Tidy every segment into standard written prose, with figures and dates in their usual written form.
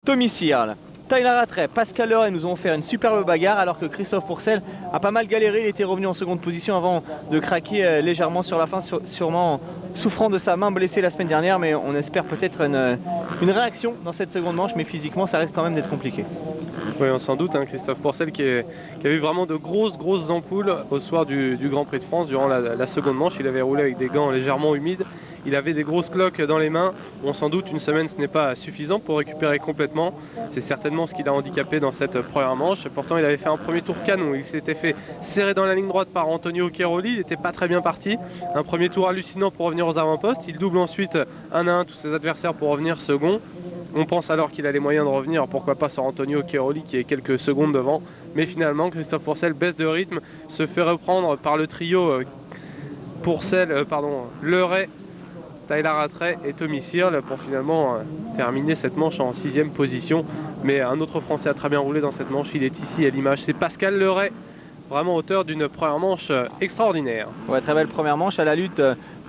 Tommy Searle, Tyler Rattray, Pascal Leray nous ont offert une superbe bagarre alors que Christophe Pourcel a pas mal galéré. Il était revenu en seconde position avant de craquer légèrement sur la fin, sûrement souffrant de sa main blessée la semaine dernière, mais on espère peut-être une réaction dans cette seconde manche, mais physiquement ça risque quand même d'être compliqué. Oui, on s'en doute, hein, Christophe Pourcel qui a eu vraiment de grosses ampoules au soir du Grand Prix de France. Durant la seconde manche, il avait roulé avec des gants légèrement humides. Il avait des grosses cloques dans les mains. On s'en doute, une semaine ce n'est pas suffisant pour récupérer complètement. C'est certainement ce qu'il a handicapé dans cette première manche. Pourtant il avait fait un premier tour canon. Il s'était fait serrer dans la ligne droite par Antonio Cairoli. Il n'était pas très bien parti. Un premier tour hallucinant pour revenir aux avant-postes. Il double ensuite 1 à 1 tous ses adversaires pour revenir second. On pense alors qu'il a les moyens de revenir, pourquoi pas sur Antonio Cairoli qui est quelques secondes devant. Mais finalement Christophe Pourcel baisse de rythme, se fait reprendre par le trio Leray, Tyler Rattray et Tommy Searle pour finalement terminer cette manche en 6e position. Mais un autre Français a très bien roulé dans cette manche, il est ici à l'image, c'est Pascal Leray, vraiment auteur d'une première manche extraordinaire. Ouais, très belle première manche à la lutte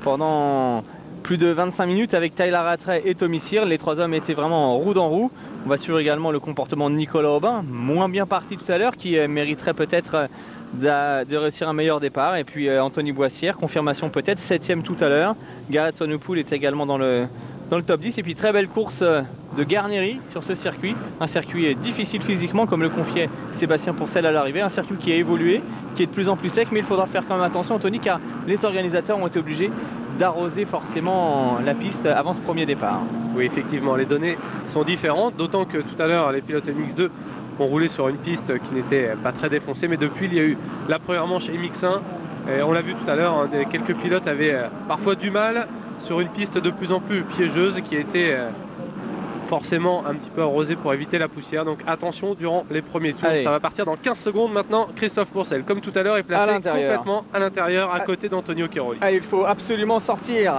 pendant plus de 25 minutes avec Tyler Rattray et Tommy Searle. Les trois hommes étaient vraiment en roue dans roue. On va suivre également le comportement de Nicolas Aubin, moins bien parti tout à l'heure, qui mériterait peut-être de réussir un meilleur départ. Et puis Anthony Boissière, confirmation peut-être, 7e tout à l'heure. Gareth Swanepoel est également dans le top 10. Et puis très belle course de Guarneri sur ce circuit. Un circuit difficile physiquement, comme le confiait Sébastien Pourcel à l'arrivée. Un circuit qui a évolué, qui est de plus en plus sec, mais il faudra faire quand même attention, Anthony, car les organisateurs ont été obligés d'arroser forcément la piste avant ce premier départ. Oui, effectivement, les données sont différentes, d'autant que tout à l'heure, les pilotes MX2 ont roulé sur une piste qui n'était pas très défoncée, mais depuis, il y a eu la première manche MX1, et on l'a vu tout à l'heure, hein, quelques pilotes avaient parfois du mal sur une piste de plus en plus piégeuse qui était forcément un petit peu arrosée pour éviter la poussière. Donc attention durant les premiers tours. Allez. Ça va partir dans 15 secondes maintenant. Christophe Pourcel, comme tout à l'heure, est placé complètement à l'intérieur, à côté d'Antonio Cairoli. Allez, il faut absolument sortir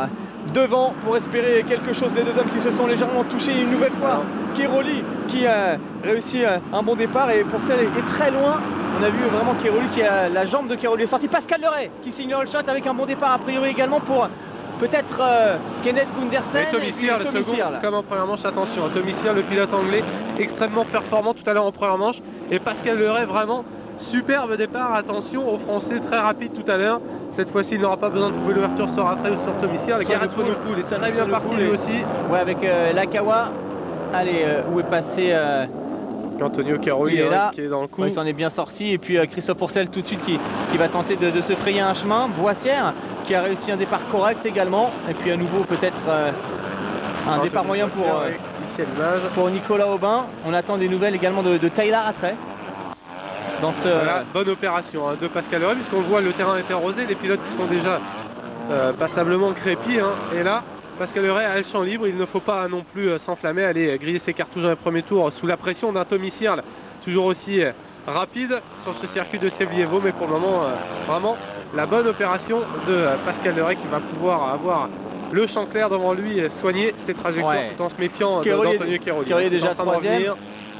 devant pour espérer quelque chose. Les deux hommes qui se sont légèrement touchés une nouvelle fois. Cairoli qui a réussi un bon départ et Pourcel est très loin. On a vu vraiment Cairoli qui a la jambe de Cairoli est sortie. Pascal Leray qui signe le all shot avec un bon départ a priori également pour peut-être Kenneth Gundersen et Tommy Searle, le second, comme en première manche. Attention, Tommy Searle, le pilote anglais, extrêmement performant tout à l'heure en première manche. Et Pascal Leray, vraiment superbe départ. Attention aux Français, très rapide tout à l'heure. Cette fois-ci, il n'aura pas besoin de trouver l'ouverture sur Rattray ou sur Tommy Searle. Gareth Swanepoel est très bien parti lui aussi. Ouais, avec Lakawa. Allez, où est passé Antonio Cairoli qui est dans le coup. Il s'en est bien sorti. Et puis Christophe Pourcel tout de suite qui va tenter de se frayer un chemin. Boissière qui a réussi un départ correct également. Et puis à nouveau peut-être un départ moyen pour Nicolas Aubin. On attend des nouvelles également de Tyler Rattray. Voilà, bonne opération de Pascal Leray, puisqu'on voit le terrain est arrosé, les pilotes qui sont déjà passablement crépis. Et là, Pascal Leray a le champ libre, il ne faut pas non plus s'enflammer, aller griller ses cartouches dans le premier tour sous la pression d'un Tommy Searle, toujours aussi rapide sur ce circuit de Sevlievo. Mais pour le moment, vraiment la bonne opération de Pascal Leray qui va pouvoir avoir le champ clair devant lui et soigner ses trajectoires tout en se méfiant d'Antonio Cairoli. Cairoli est déjà 3e.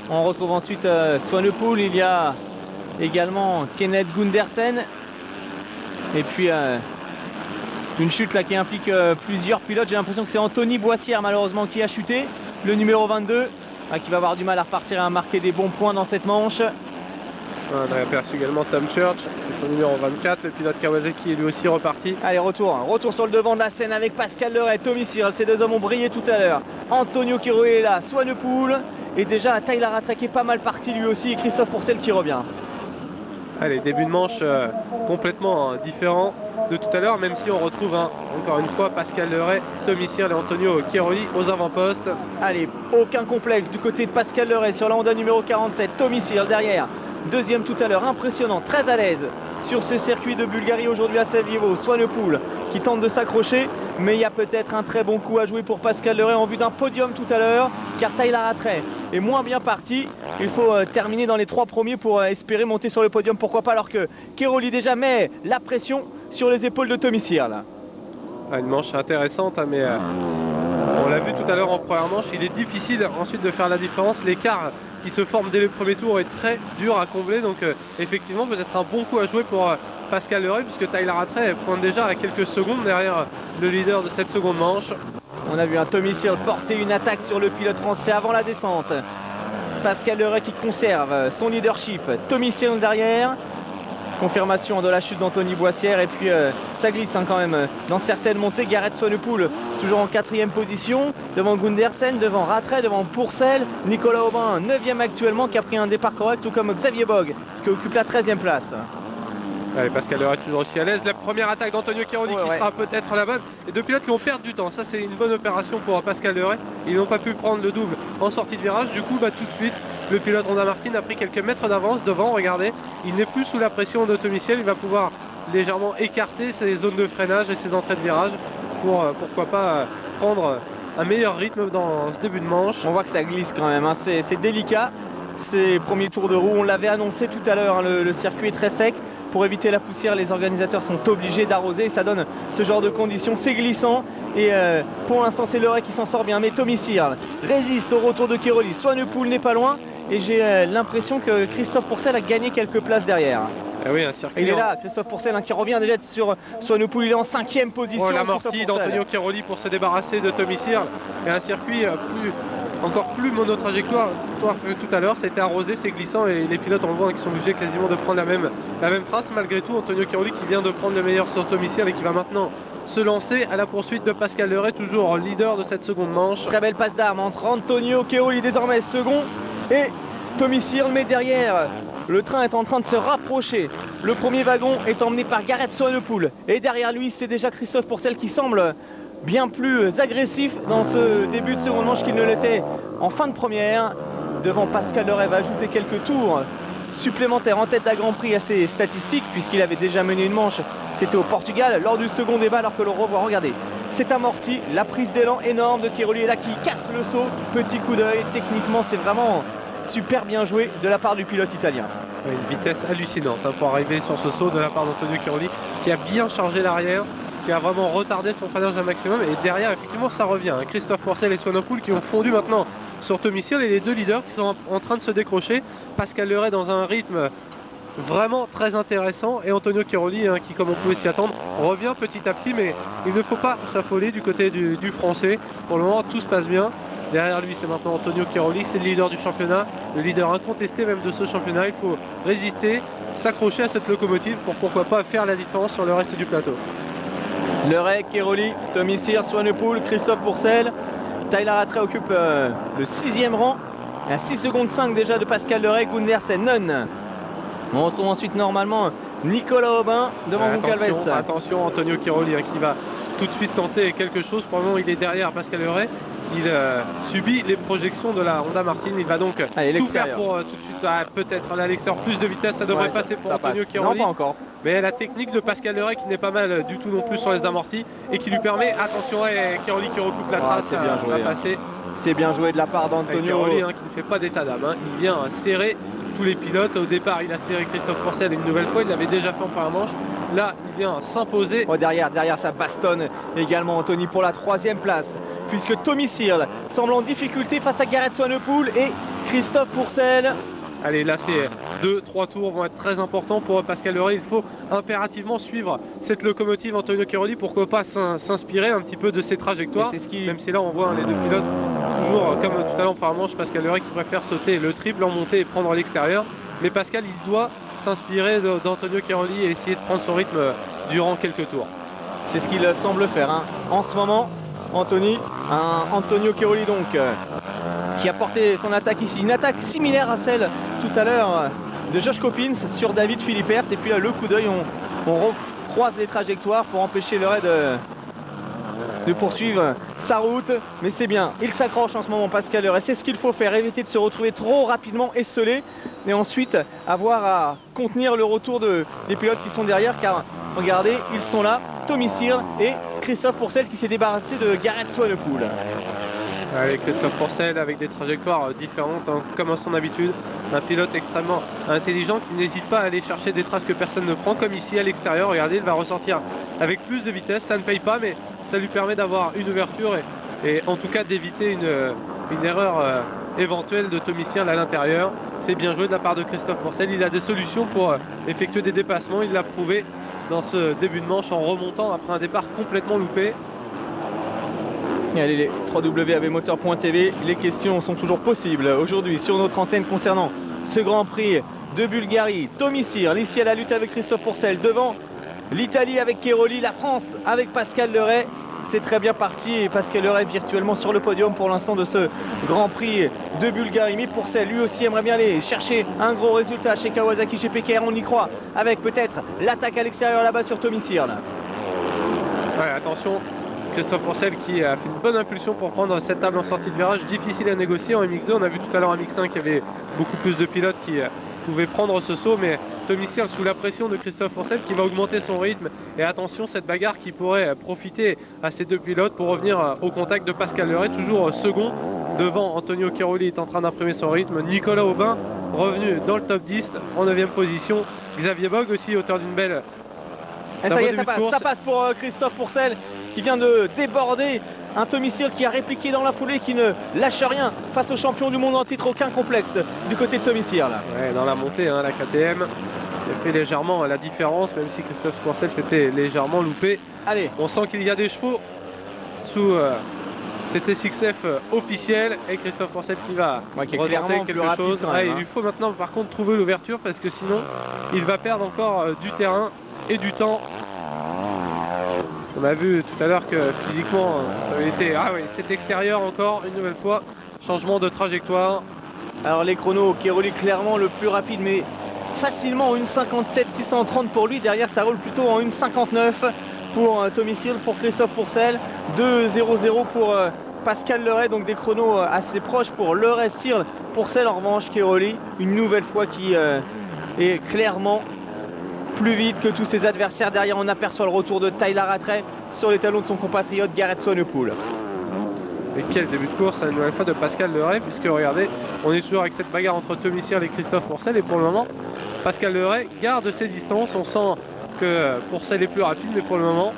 On retrouve ensuite Swanepoel, il y a également Kenneth Gundersen et puis une chute là qui implique plusieurs pilotes. J'ai l'impression que c'est Anthony Boissière malheureusement qui a chuté, le numéro 22 qui va avoir du mal à repartir et à marquer des bons points dans cette manche. On a aperçu également Tom Church, son numéro 24, le pilote Kawasaki est lui aussi reparti. Allez, retour sur le devant de la scène avec Pascal Leray, Tommy Searle. Ces deux hommes ont brillé tout à l'heure. Antonio Cairoli est là, Swanepoel et déjà Tyler Rattray qui est pas mal parti lui aussi et Christophe Pourcel qui revient. Allez, début de manche complètement différent de tout à l'heure, même si on retrouve encore une fois Pascal Leray, Tommy Searle et Antonio Cairoli aux avant-postes. Allez, aucun complexe du côté de Pascal Leray sur la Honda numéro 47, Tommy Searle derrière. Deuxième tout à l'heure, impressionnant, très à l'aise sur ce circuit de Bulgarie aujourd'hui à Sevlievo. Swanepoel qui tente de s'accrocher, mais il y a peut-être un très bon coup à jouer pour Pascal Leray en vue d'un podium tout à l'heure, car Tyler Rattray est moins bien parti. Il faut terminer dans les 3 premiers pour espérer monter sur le podium, pourquoi pas, alors que Cairoli déjà met la pression sur les épaules de Tommy Searle. Une manche intéressante, mais on l'a vu tout à l'heure en première manche, il est difficile ensuite de faire la différence. L'écart qui se forme dès le premier tour est très dur à combler, donc effectivement peut-être un bon coup à jouer pour Pascal Leray, puisque Tyler Rattray pointe déjà à quelques secondes derrière le leader de cette seconde manche. On a vu un Tommy Searle porter une attaque sur le pilote français avant la descente. Pascal Leray qui conserve son leadership. Tommy Cyril derrière. Confirmation de la chute d'Anthony Boissière. Et puis ça glisse quand même dans certaines montées. Gareth Swanepoel toujours en 4e position. Devant Gundersen, devant Rattray, devant Pourcel. Nicolas Aubin 9e actuellement qui a pris un départ correct. Tout comme Xavier Bog qui occupe la 13e place. Allez, Pascal Leray toujours aussi à l'aise. La première attaque d'Antonio Cairoli qui sera peut-être la bonne. Et deux pilotes qui vont perdre du temps. Ça, c'est une bonne opération pour Pascal Leray. Ils n'ont pas pu prendre le double en sortie de virage. Du coup, tout de suite, le pilote Honda Martin a pris quelques mètres d'avance devant. Regardez, il n'est plus sous la pression de Tommy Cyril. Il va pouvoir légèrement écarter ses zones de freinage et ses entrées de virage pour, pourquoi pas, prendre un meilleur rythme dans ce début de manche. On voit que ça glisse quand même. Hein. C'est délicat. Ces premiers tours de roue, on l'avait annoncé tout à l'heure. Hein. Le circuit est très sec. Pour éviter la poussière, les organisateurs sont obligés d'arroser et ça donne ce genre de conditions. C'est glissant et pour l'instant c'est Leray qui s'en sort bien. Mais Tommy Cyril résiste au retour de Cairoli. Swanepoel n'est pas loin et j'ai l'impression que Christophe Pourcel a gagné quelques places derrière. Oui, un circuit. Il est là, Christophe Pourcel qui revient déjà sur Swanepoel. Il est en 5e position. Oh, l'amorti d'Antonio Cairoli pour se débarrasser de Tommy Cyril. Et un circuit encore plus monotrajectoire que tout à l'heure. Ça a été arrosé, c'est glissant et les pilotes, on le voit, qui sont obligés quasiment de prendre la même trace. Malgré tout, Antonio Cairoli qui vient de prendre le meilleur sur Tommy Cyril et qui va maintenant se lancer à la poursuite de Pascal Leray, toujours leader de cette seconde manche. Très belle passe d'armes entre Antonio Cairoli désormais second et Tommy Cyril, mais derrière le train est en train de se rapprocher. Le premier wagon est emmené par Gareth Swanepoel et derrière lui c'est déjà Christophe Pourcel qui semble bien plus agressif dans ce début de seconde manche qu'il ne l'était en fin de première. Devant Pascal Leray va ajouter quelques tours supplémentaires en tête d'un Grand Prix à ses statistiques puisqu'il avait déjà mené une manche, c'était au Portugal lors du second débat. Alors que l'on revoit, regardez, c'est amorti, la prise d'élan énorme de Cairoli est là qui casse le saut, petit coup d'œil, techniquement c'est vraiment super bien joué de la part du pilote italien. Une vitesse hallucinante pour arriver sur ce saut de la part d'Antonio Cairoli qui a bien chargé l'arrière, qui a vraiment retardé son freinage un maximum et derrière effectivement ça revient. Christophe Pourcel et Swanepoel qui ont fondu maintenant sur Tommy Cyril et les deux leaders qui sont en train de se décrocher. Pascal Leray dans un rythme vraiment très intéressant et Antonio Cairoli qui, comme on pouvait s'y attendre, revient petit à petit, mais il ne faut pas s'affoler du côté du français. Pour le moment tout se passe bien. Derrière lui c'est maintenant Antonio Cairoli, c'est le leader du championnat, le leader incontesté même de ce championnat. Il faut résister, s'accrocher à cette locomotive pour pourquoi pas faire la différence sur le reste du plateau. Leray, Cairoli, Tommy Cyril, Swanepoel, Christophe Pourcel. Tyler Rattray occupe le 6e rang. À 6 secondes 5 déjà de Pascal Leray, Gundersen non. On retrouve ensuite normalement Nicolas Aubin devant Goncalves. Attention Antonio Cairoli qui va tout de suite tenter quelque chose. Pour le moment il est derrière Pascal Leray. Il subit les projections de la Honda Martin. Il va donc tout faire pour tout de suite peut-être à l'extérieur plus de vitesse. Ça devrait passer pour Antonio Cairoli. Non, pas encore. Mais la technique de Pascal Leray qui n'est pas mal du tout non plus sur les amortis et qui lui permet, attention, Cairoli qui recoupe la trace, c'est bien joué, passer. C'est bien joué de la part d'Antonio Cairoli qui ne fait pas d'état d'âme. Il vient serrer tous les pilotes. Au départ il a serré Christophe Pourcel une nouvelle fois, il l'avait déjà fait en première manche. Là il vient s'imposer. Derrière ça bastonne également Anthony pour la 3e place. Puisque Tommy Cyril semble en difficulté face à Gareth Swanepoel et Christophe Pourcel. Allez, là c'est 2-3 tours vont être très importants pour Pascal Leray. Il faut impérativement suivre cette locomotive Antonio Cairoli, pourquoi pas s'inspirer un petit peu de ses trajectoires. Même si là on voit les deux pilotes toujours comme tout à l'heure en première manche, Pascal Leray qui préfère sauter le triple en montée et prendre l'extérieur. Mais Pascal il doit s'inspirer d'Antonio Cairoli et essayer de prendre son rythme durant quelques tours. C'est ce qu'il semble faire en ce moment. Antonio Cairoli donc qui a porté son attaque ici, une attaque similaire à celle tout à l'heure de Josh Coppins sur David Philippert. Et puis là le coup d'œil, on recroise les trajectoires pour empêcher Leray de poursuivre sa route, mais c'est bien, il s'accroche en ce moment Pascal Leray, c'est ce qu'il faut faire, éviter de se retrouver trop rapidement esselé et ensuite avoir à contenir le retour des pilotes qui sont derrière, car regardez, ils sont là, Tommy Cyril et Christophe Pourcel qui s'est débarrassé de Gareth Swanepoel. Avec Christophe Pourcel avec des trajectoires différentes comme à son habitude, un pilote extrêmement intelligent qui n'hésite pas à aller chercher des traces que personne ne prend, comme ici à l'extérieur. Regardez, il va ressortir avec plus de vitesse, ça ne paye pas mais ça lui permet d'avoir une ouverture et en tout cas d'éviter une erreur éventuelle de Tommy Cyril à l'intérieur. C'est bien joué de la part de Christophe Pourcel, il a des solutions pour effectuer des dépassements, il l'a prouvé dans ce début de manche en remontant après un départ complètement loupé. Et allez, les www.avmoteur.tv, les questions sont toujours possibles aujourd'hui sur notre antenne concernant ce Grand Prix de Bulgarie. Tommy Cyr, ici à la lutte avec Christophe Pourcel, devant l'Italie avec Cairoli, la France avec Pascal Leray. C'est très bien parti et Pascal Leray virtuellement sur le podium pour l'instant de ce Grand Prix de Bulgarie. Mais Pourcel lui aussi aimerait bien aller chercher un gros résultat chez Kawasaki GPKR, on y croit, avec peut-être l'attaque à l'extérieur là-bas sur Tommy Cyr. Ouais, attention, Christophe Pourcel qui a fait une bonne impulsion pour prendre cette table en sortie de virage, difficile à négocier en MX2. On a vu tout à l'heure en MX1 qu'il y avait beaucoup plus de pilotes qui pouvaient prendre ce saut, mais Tommy Cyr sous la pression de Christophe Pourcel qui va augmenter son rythme. Et attention, cette bagarre qui pourrait profiter à ces deux pilotes pour revenir au contact de Pascal Leray, toujours second devant. Antonio Cairoli est en train d'imprimer son rythme. Nicolas Aubin revenu dans le top 10 en 9e position. Xavier Bogue aussi, auteur d'une belle... Et ça y est, ça passe pour Christophe Pourcel qui vient de déborder un Tommy Cyr qui a répliqué dans la foulée, qui ne lâche rien face au champion du monde en titre, aucun complexe du côté de Tommy Cyr là. Ouais, dans la montée, hein, la KTM qui a fait légèrement la différence, même si Christophe Pourcel s'était légèrement loupé. Allez, on sent qu'il y a des chevaux sous cet SXF officiel et Christophe Pourcel qui va retenter quelque chose. Même, il lui faut maintenant par contre trouver l'ouverture parce que sinon il va perdre encore du terrain et du temps. On a vu tout à l'heure que physiquement ça avait été... Ah oui, c'est extérieur encore une nouvelle fois. Changement de trajectoire. Alors les chronos, Cairoli clairement le plus rapide, mais facilement en 1,57 630 pour lui. Derrière ça roule plutôt en 1,59 pour Tommy Cyr, pour Christophe Pourcel. 2,00 pour Pascal Leray, donc des chronos assez proches pour Leray, Cyr, Pourcel. En revanche Cairoli une nouvelle fois qui est clairement plus vite que tous ses adversaires. Derrière on aperçoit le retour de Tyler Rattray sur les talons de son compatriote Garrett Swanepoel. Et quel début de course une nouvelle fois de Pascal Leray, puisque regardez, on est toujours avec cette bagarre entre Tommy Cyr et Christophe Pourcel, et pour le moment Pascal Leray garde ses distances. On sent que Pourcel est plus rapide, mais pour le moment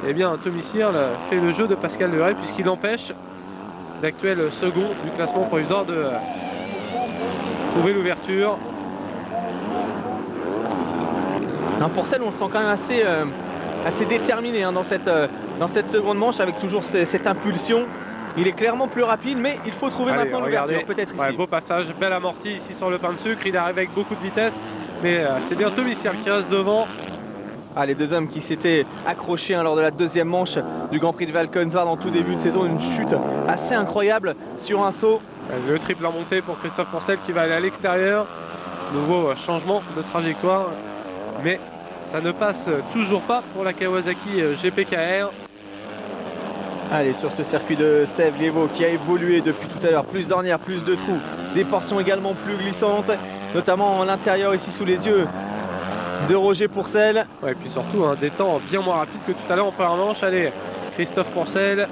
eh bien Tommy Cyr fait le jeu de Pascal Leray puisqu'il empêche l'actuel second du classement provisoire de trouver l'ouverture. Pourcel, on le sent quand même assez déterminé hein, dans cette seconde manche, avec toujours cette impulsion. Il est clairement plus rapide, mais il faut trouver maintenant l'ouverture, peut-être ici. Beau passage, belle amortie ici sur le pain de sucre. Il arrive avec beaucoup de vitesse, mais c'est bien Tommy Cyr qui reste devant. Ah, les deux hommes qui s'étaient accrochés hein, lors de la deuxième manche du Grand Prix de Valkenswaard en tout début de saison. Une chute assez incroyable sur un saut. Le triple en montée pour Christophe Pourcel qui va aller à l'extérieur. Nouveau changement de trajectoire, mais ça ne passe toujours pas pour la Kawasaki GPKR. Allez, sur ce circuit de Sèvres-Lévaux qui a évolué depuis tout à l'heure, plus d'ornières, plus de trous, des portions également plus glissantes, notamment à l'intérieur ici sous les yeux de Roger Pourcel. Ouais, et puis surtout des temps bien moins rapides que tout à l'heure en première manche. Allez, Christophe Pourcel,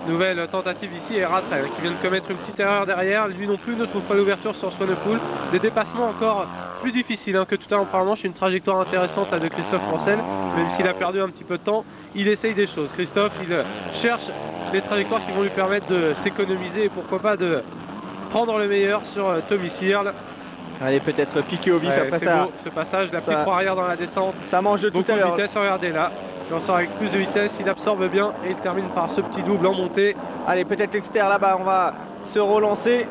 nouvelle tentative ici, et Rattray qui vient de commettre une petite erreur derrière. Lui non plus ne trouve pas l'ouverture sur Swanepoel. Des dépassements encore plus difficiles que tout à l'heure en première manche. Une trajectoire intéressante de Christophe Pourcel, même s'il a perdu un petit peu de temps. Il essaye des choses. Christophe, il cherche les trajectoires qui vont lui permettre de s'économiser et pourquoi pas de prendre le meilleur sur Tommy Cyr. Allez, peut-être piqué au vif après ça. Beau, ce passage, la petite roue arrière dans la descente. Ça mange de tout à l'heure. Beaucoup de vitesse, regardez là. Il en sort avec plus de vitesse, il absorbe bien et il termine par ce petit double en montée. Allez, peut-être l'extérieur là-bas, on va se relancer.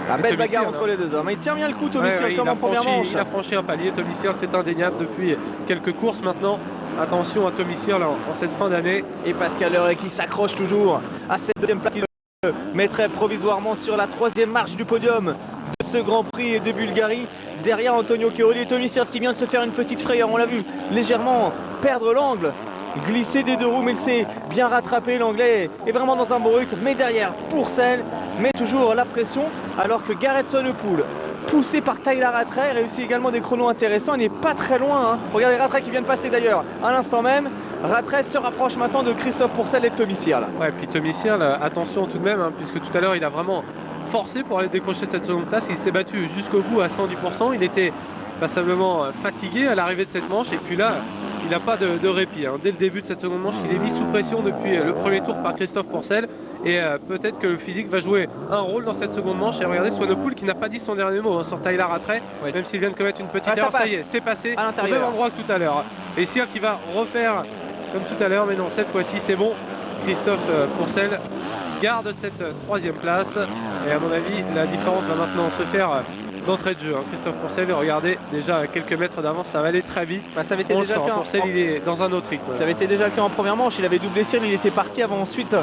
La belle bagarre entre les deux hommes. Il tient bien le coup, Tommy Cyr, comme en première manche. Il a franchi un palier, Tommy Cyr, c'est indéniable depuis quelques courses maintenant. Attention à Tommy Cyr là, en cette fin d'année. Et Pascal Leray qui s'accroche toujours à cette deuxième place, qui le mettrait provisoirement sur la troisième marche du podium de ce Grand Prix de Bulgarie. Derrière Antonio Cairoli et Tommy Cyr qui vient de se faire une petite frayeur. On l'a vu légèrement perdre l'angle, glisser des deux roues, mais il s'est bien rattrapé. L'anglais est vraiment dans un bon rythme. Mais derrière, Pourcel met toujours la pression, alors que Garrett Swanepoel, poussé par Tyler Rattray, réussit également des chronos intéressants. Il n'est pas très loin. Regardez Rattray qui vient de passer d'ailleurs à l'instant même. Rattray se rapproche maintenant de Christophe Pourcel et de Tommy Cyr. Ouais, et puis Tommy Cyr, attention tout de même, puisque tout à l'heure il a vraiment forcé pour aller décrocher cette seconde place. Il s'est battu jusqu'au bout à 110%. Il était passablement fatigué à l'arrivée de cette manche, et puis là il n'a pas de répit. Dès le début de cette seconde manche, il est mis sous pression depuis le premier tour par Christophe Pourcel. Et peut-être que le physique va jouer un rôle dans cette seconde manche. Et regardez Swanepoel qui n'a pas dit son dernier mot sur Tyler Rattray, même s'il vient de commettre une petite erreur. Ça y est, c'est passé au même endroit que tout à l'heure. Et Cyr qui va refaire comme tout à l'heure, mais non, cette fois-ci c'est bon. Christophe Pourcel garde cette troisième place. Et à mon avis, la différence va maintenant se faire d'entrée de jeu. Christophe Pourcel, regardez, déjà à quelques mètres d'avance, ça va aller très vite. Ça avait été déjà Pourcel, il est dans un autre rythme. Ça avait été déjà le cas en première manche, il avait doublé Cyril, il était parti avant ensuite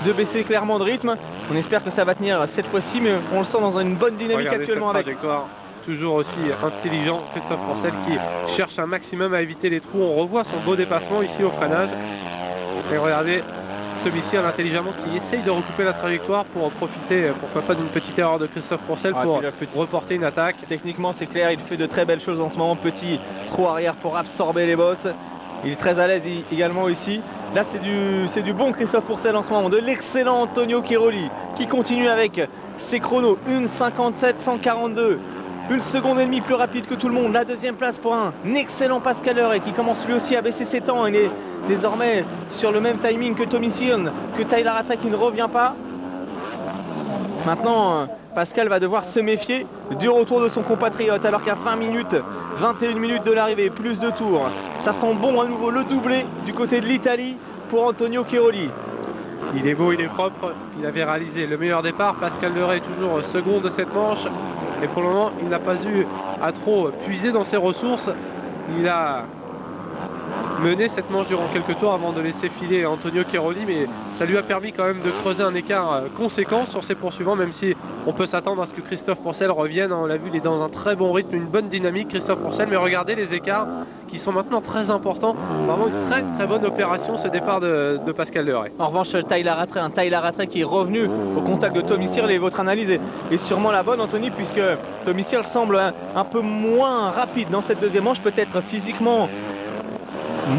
de baisser clairement de rythme. On espère que ça va tenir cette fois-ci, mais on le sent dans une bonne dynamique. Regardez actuellement cette trajectoire. Toujours aussi intelligent, Christophe Pourcel qui cherche un maximum à éviter les trous. On revoit son beau dépassement ici au freinage. Et regardez Tommy Searle intelligemment qui essaye de recouper la trajectoire pour profiter, pourquoi pas, d'une petite erreur de Christophe Pourcel pour reporter une attaque. Techniquement c'est clair, il fait de très belles choses en ce moment. Petit trou arrière pour absorber les bosses. Il est très à l'aise également ici. Là c'est du bon Christophe Pourcel en ce moment, de l'excellent Antonio Cairoli qui continue avec ses chronos 1:57.142. Une seconde et demie plus rapide que tout le monde. La deuxième place pour un excellent Pascal Leray qui commence lui aussi à baisser ses temps. Il est désormais sur le même timing que Tommy Searle, que Tyler Rattray qui ne revient pas. Maintenant, Pascal va devoir se méfier du retour de son compatriote alors qu'à 20 minutes, 21 minutes de l'arrivée, plus de tours. Ça sent bon à nouveau le doublé du côté de l'Italie pour Antonio Cairoli. Il est beau, il est propre. Il avait réalisé le meilleur départ. Pascal Leray toujours second de cette manche. Et pour le moment, il n'a pas eu à trop puiser dans ses ressources. Il a mené cette manche durant quelques tours avant de laisser filer Antonio Cairoli, mais ça lui a permis quand même de creuser un écart conséquent sur ses poursuivants, même si on peut s'attendre à ce que Christophe Pourcel revienne. On l'a vu, il est dans un très bon rythme, une bonne dynamique, Christophe Pourcel, mais regardez les écarts qui sont maintenant très importants. Vraiment une très très bonne opération ce départ de Pascal Leray. En revanche, Tyler Rattray qui est revenu au contact de Tommy Searle, et votre analyse est sûrement la bonne, Anthony, puisque Tommy Searle semble un peu moins rapide dans cette deuxième manche, peut-être physiquement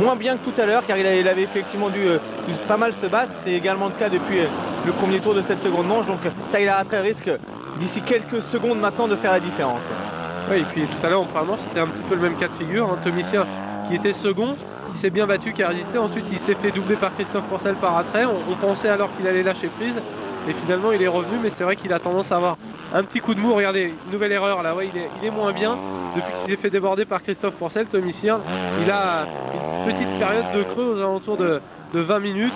moins bien que tout à l'heure, car il avait effectivement dû pas mal se battre. C'est également le cas depuis le premier tour de cette seconde manche, donc Tyler Rattray risque d'ici quelques secondes maintenant de faire la différence. Oui, et puis tout à l'heure en première manche c'était un petit peu le même cas de figure, Tommy Searle qui était second, qui s'est bien battu, qui a résisté, ensuite il s'est fait doubler par Christophe Pourcel par Rattray. On pensait alors qu'il allait lâcher prise et finalement il est revenu, mais c'est vrai qu'il a tendance à avoir un petit coup de mou. Regardez, nouvelle erreur là, ouais, il est moins bien depuis qu'il s'est fait déborder par Christophe Pourcel. Tommy Searle, il a une petite période de creux aux alentours de 20 minutes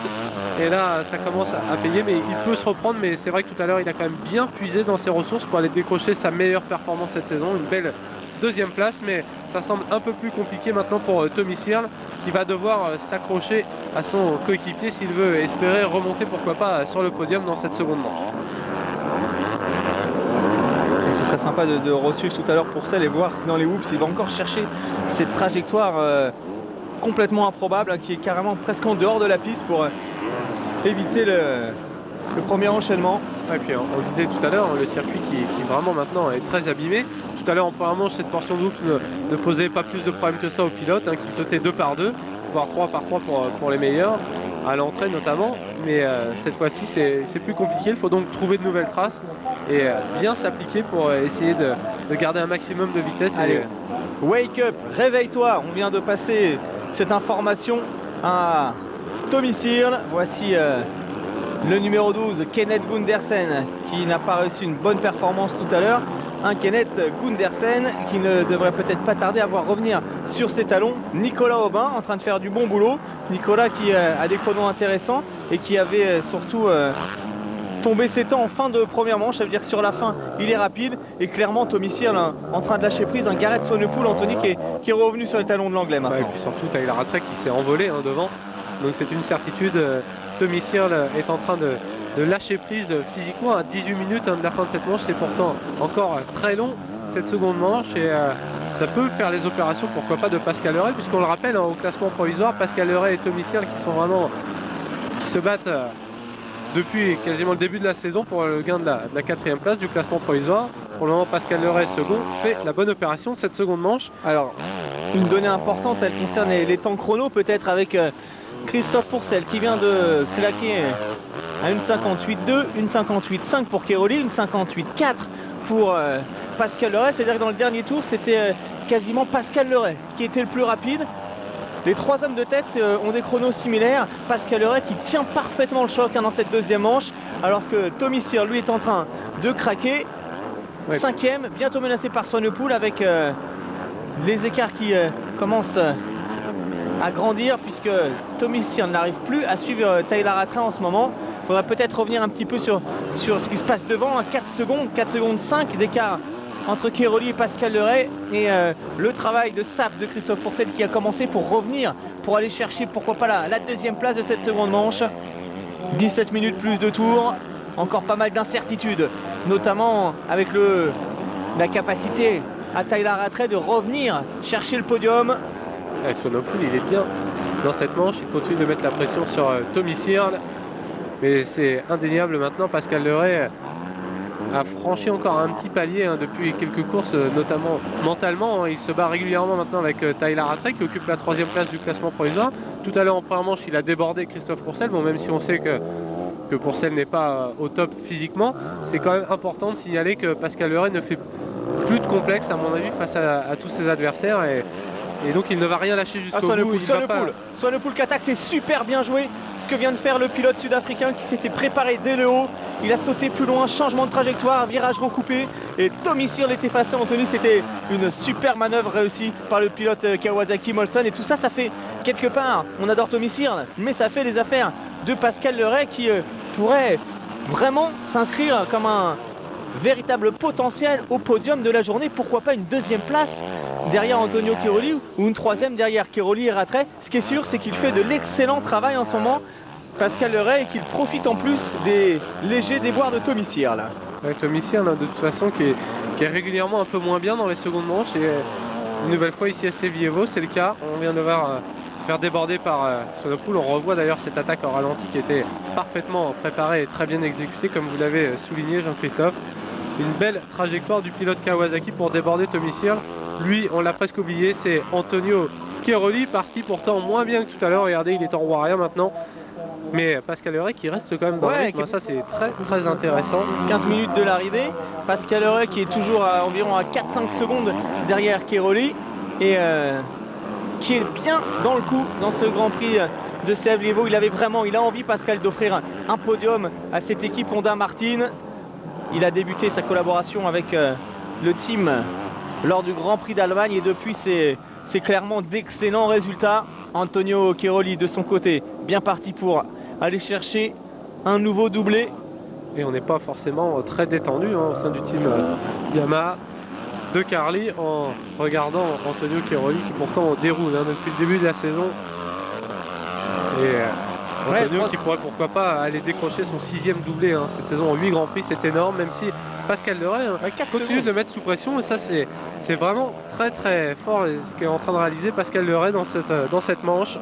et là ça commence à payer, mais il peut se reprendre. Mais c'est vrai que tout à l'heure il a quand même bien puisé dans ses ressources pour aller décrocher sa meilleure performance cette saison, une belle deuxième place, mais ça semble un peu plus compliqué maintenant pour Tommy Searle qui va devoir s'accrocher à son coéquipier s'il veut espérer remonter pourquoi pas sur le podium dans cette seconde manche. C'est très sympa de resuivre tout à l'heure pour celle et voir si dans les whoops il va encore chercher cette trajectoire complètement improbable, qui est carrément presque en dehors de la piste pour éviter le premier enchaînement. Et puis on le disait tout à l'heure, le circuit qui vraiment maintenant est très abîmé. Tout à l'heure en première manche, cette portion de whoops ne posait pas plus de problèmes que ça aux pilotes, qui sautaient 2 par 2, voire 3 par 3 pour les meilleurs, à l'entrée notamment. Mais cette fois-ci c'est plus compliqué, il faut donc trouver de nouvelles traces et bien s'appliquer pour essayer de garder un maximum de vitesse. Allez, wake up, réveille-toi, on vient de passer cette information à Tommy Searle. Voici le numéro 12, Kenneth Gundersen, qui n'a pas réussi une bonne performance tout à l'heure. Un Kenneth Gundersen qui ne devrait peut-être pas tarder à voir revenir sur ses talons. Nicolas Aubin en train de faire du bon boulot. Nicolas qui a des chronos intéressants et qui avait surtout tombé ses temps en fin de première manche. Ça veut dire que sur la fin il est rapide, et clairement Tommy Searle en train de lâcher prise. Un Garrett Swanepoel, Anthony, qui est revenu sur les talons de l'anglais maintenant. Ouais, et puis surtout Tyler Rattray qui s'est envolé devant, donc c'est une certitude. Tommy Searle est en train de lâcher prise physiquement à 18 minutes de la fin de cette manche. C'est pourtant encore très long cette seconde manche, et ça peut faire les opérations pourquoi pas de Pascal Leray, puisqu'on le rappelle au classement provisoire, Pascal Leray et Tommy Searle qui se battent depuis quasiment le début de la saison pour le gain de la 4e place du classement provisoire. Pour le moment, Pascal Leray second fait la bonne opération de cette seconde manche. Alors une donnée importante, elle concerne les temps chrono, peut-être avec Christophe Pourcel qui vient de claquer à 1:58.2, 1:58.5 pour Cairoli, 1:58.4 pour Pascal Leray. C'est-à-dire que dans le dernier tour c'était quasiment Pascal Leray qui était le plus rapide. Les trois hommes de tête ont des chronos similaires. Pascal Leray qui tient parfaitement le choc dans cette deuxième manche, alors que Tommy Searle lui est en train de craquer. Ouais. 5e, bientôt menacé par Swanepoel, avec les écarts qui commencent à grandir puisque Tommy Sirn n'arrive plus à suivre Tyler Rattray en ce moment. Il faudra peut-être revenir un petit peu sur ce qui se passe devant, à 4 secondes 5 d'écart entre Keroli et Pascal Leray, et le travail de sape de Christophe Pourcel qui a commencé pour revenir, pour aller chercher pourquoi pas la deuxième place de cette seconde manche. 17 minutes plus de tours, encore pas mal d'incertitudes, notamment avec la capacité à Tyler Rattray de revenir chercher le podium. Swanepoel, il est bien dans cette manche, il continue de mettre la pression sur Tommy Sirn, mais c'est indéniable maintenant. Pascal Leray a franchi encore un petit palier depuis quelques courses, notamment mentalement. Il se bat régulièrement maintenant avec Tyler Rattray qui occupe la 3e place du classement provisoire. Tout à l'heure en première manche, il a débordé Christophe Pourcel. Bon, même si on sait que Pourcel n'est pas au top physiquement, c'est quand même important de signaler que Pascal Leray ne fait plus de complexe à mon avis face à tous ses adversaires, et donc il ne va rien lâcher jusqu'au bout. Swanepoel qui attaque, c'est super bien joué ce que vient de faire le pilote sud-africain qui s'était préparé dès le haut. Il a sauté plus loin, changement de trajectoire, virage recoupé, et Tommy Sirn est effacé. Anthony, c'était une super manœuvre réussie par le pilote Kawasaki Molson, et tout ça, ça fait quelque part, on adore Tommy Sirn, mais ça fait les affaires de Pascal Leray qui pourrait vraiment s'inscrire comme un véritable potentiel au podium de la journée. Pourquoi pas une 2e place derrière Antonio Keroli ou une 3e derrière Keroli et Rattray. Ce qui est sûr, c'est qu'il fait de l'excellent travail en ce moment, Pascal Leray, et qu'il profite en plus des légers déboires de Tommy Sirn. Ouais, Tommy Sirn, de toute façon, qui est régulièrement un peu moins bien dans les secondes manches, et une nouvelle fois ici à Sevievo, c'est le cas. On vient de voir se faire déborder par Swanepoel. On revoit d'ailleurs cette attaque en ralenti qui était parfaitement préparée et très bien exécutée, comme vous l'avez souligné, Jean-Christophe. Une belle trajectoire du pilote Kawasaki pour déborder Tommy Sirn. Lui, on l'a presque oublié, c'est Antonio Keroli, parti pourtant moins bien que tout à l'heure. Regardez, il est en roue arrière maintenant. Mais Pascal Leray qui reste quand même dans le rythme, ça c'est très intéressant. 15 minutes de l'arrivée, Pascal Leray qui est toujours à environ à 4-5 secondes derrière Keroli, et qui est bien dans le coup dans ce Grand Prix de Sevievo. Il a envie, Pascal, d'offrir un podium à cette équipe Honda Martin. Il a débuté sa collaboration avec le team lors du Grand Prix d'Allemagne, et depuis c'est clairement d'excellents résultats. Antonio Keroli de son côté, bien parti pour aller chercher un nouveau doublé. Et on n'est pas forcément très détendu au sein du team Yamaha de Carly en regardant Antonio Keroli qui pourtant déroule depuis le début de la saison. Et Antonio qui pourrait pourquoi pas aller décrocher son 6e doublé cette saison en 8 Grands Prix, c'est énorme, même si Pascal Leray continue de le mettre sous pression, et ça c'est vraiment très fort ce qu'est en train de réaliser Pascal Leray dans cette manche.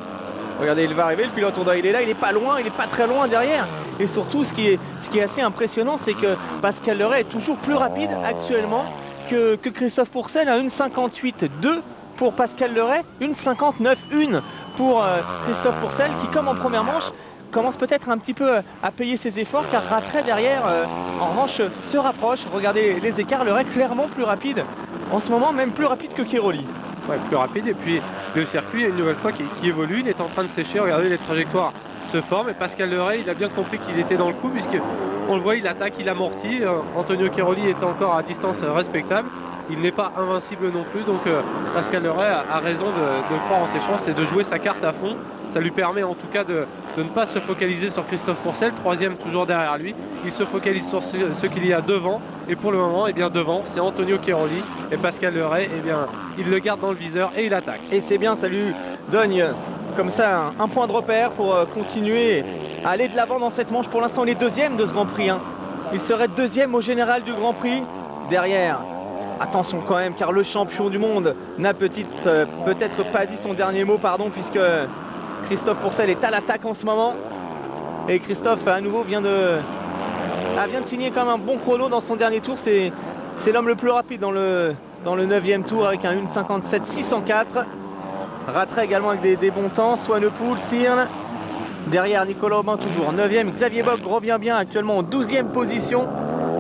Regardez, il va arriver, le pilote Honda, il est là, il n'est pas loin, il n'est pas très loin derrière. Et surtout, ce qui est assez impressionnant, c'est que Pascal Leray est toujours plus rapide actuellement que Christophe Pourcel, à 1,58,2 pour Pascal Leray, 1,59,1 pour Christophe Pourcel, qui, comme en première manche, commence peut-être un petit peu à payer ses efforts, car Rattray derrière, en revanche, se rapproche. Regardez les écarts, Leray clairement plus rapide en ce moment, même plus rapide que Keroli. Ouais, plus rapide, et puis le circuit une nouvelle fois qui évolue, il est en train de sécher. Regardez, les trajectoires se forment, et Pascal Leray, il a bien compris qu'il était dans le coup, puisque on le voit, il attaque, il amortit. Antonio Keroli est encore à distance respectable, il n'est pas invincible non plus, donc Pascal Leray a raison de croire en ses chances et de jouer sa carte à fond. Ça lui permet en tout cas de ne pas se focaliser sur Christophe Pourcel, 3e toujours derrière lui. Il se focalise sur ce qu'il y a devant, et pour le moment, devant, c'est Antonio Keroli, et Pascal Leray, il le garde dans le viseur et il attaque. Et c'est bien, ça lui donne comme ça un point de repère pour continuer à aller de l'avant dans cette manche. Pour l'instant, il est 2e de ce Grand Prix. Il serait 2e au général du Grand Prix. Derrière, attention quand même, car le champion du monde n'a peut-être pas dit son dernier mot, puisque Christophe Pourcel est à l'attaque en ce moment. Et Christophe, à nouveau, vient de signer quand même un bon chrono dans son dernier tour. C'est l'homme le plus rapide dans le 9e tour, avec un 1,57,604. Rattray également avec des bons temps. Swanepoel, Sirn. Derrière, Nicolas Aubin toujours 9e. Xavier Bock revient bien, actuellement en 12e position.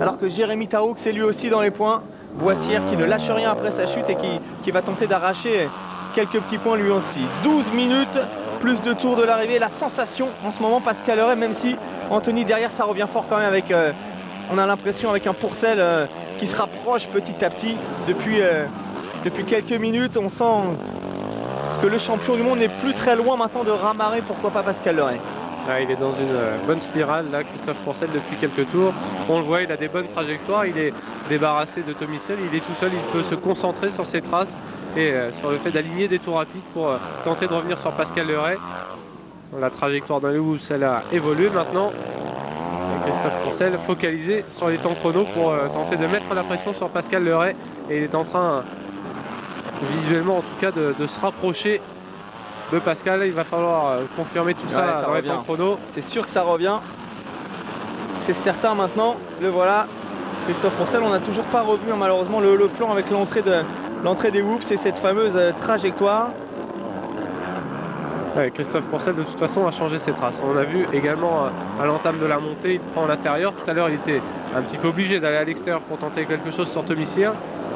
Alors que Jérémy Taroux, c'est lui aussi dans les points. Boissière qui ne lâche rien après sa chute et qui va tenter d'arracher quelques petits points lui aussi. 12 minutes, plus de tours de l'arrivée. La sensation en ce moment, Pascal Leray, même si Anthony derrière, ça revient fort quand même avec, on a l'impression, avec un Pourcel qui se rapproche petit à petit depuis quelques minutes. On sent que le champion du monde n'est plus très loin maintenant de ramarrer, pourquoi pas Pascal Leray. Là, il est dans une bonne spirale, là, Christophe Pourcel, depuis quelques tours. On le voit, il a des bonnes trajectoires, il est débarrassé de Tomissier, il est tout seul, il peut se concentrer sur ses traces et sur le fait d'aligner des tours rapides pour tenter de revenir sur Pascal Leray. La trajectoire d'un loup, celle a évolué maintenant. Et Christophe Pourcel focalisé sur les temps chrono pour tenter de mettre la pression sur Pascal Leray. Et il est en train, visuellement en tout cas, de se rapprocher de Pascal. Il va falloir confirmer tout ça dans les temps chrono. C'est sûr que ça revient. C'est certain maintenant. Le voilà. Christophe Pourcel, on n'a toujours pas revu malheureusement le plan avec l'entrée des whoops et cette fameuse trajectoire. Ouais, Christophe Pourcel de toute façon a changé ses traces. On a vu également à l'entame de la montée, il prend l'intérieur. Tout à l'heure il était un petit peu obligé d'aller à l'extérieur pour tenter quelque chose sur Tomissier.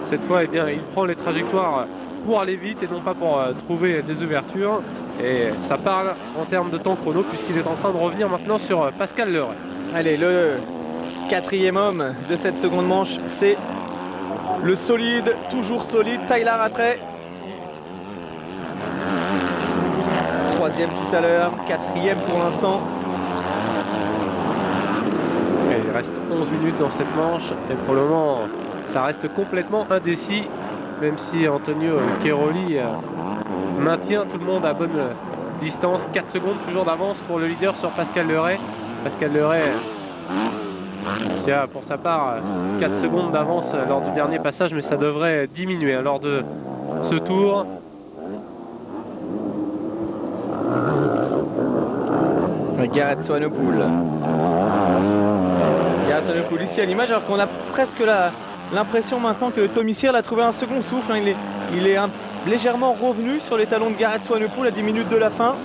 Cette fois eh bien, il prend les trajectoires pour aller vite et non pas pour trouver des ouvertures. Et ça parle en termes de temps chrono puisqu'il est en train de revenir maintenant sur Pascal Leray. Allez, le quatrième homme de cette seconde manche, c'est le solide, toujours solide, Tyler Rattray. Troisième tout à l'heure, quatrième pour l'instant. Il reste 11 minutes dans cette manche et pour le moment ça reste complètement indécis, même si Antonio Cairoli maintient tout le monde à bonne distance. 4 secondes toujours d'avance pour le leader sur Pascal Leray. Pascal Leray qui a pour sa part 4 secondes d'avance lors du dernier passage, mais ça devrait diminuer lors de ce tour. Gareth Swanepoel. Gareth Swanepoel ici à l'image, alors qu'on a presque l'impression maintenant que Tomissier a trouvé un second souffle. Hein. Il est légèrement revenu sur les talons de Gareth Swanepoel à 10 minutes de la fin.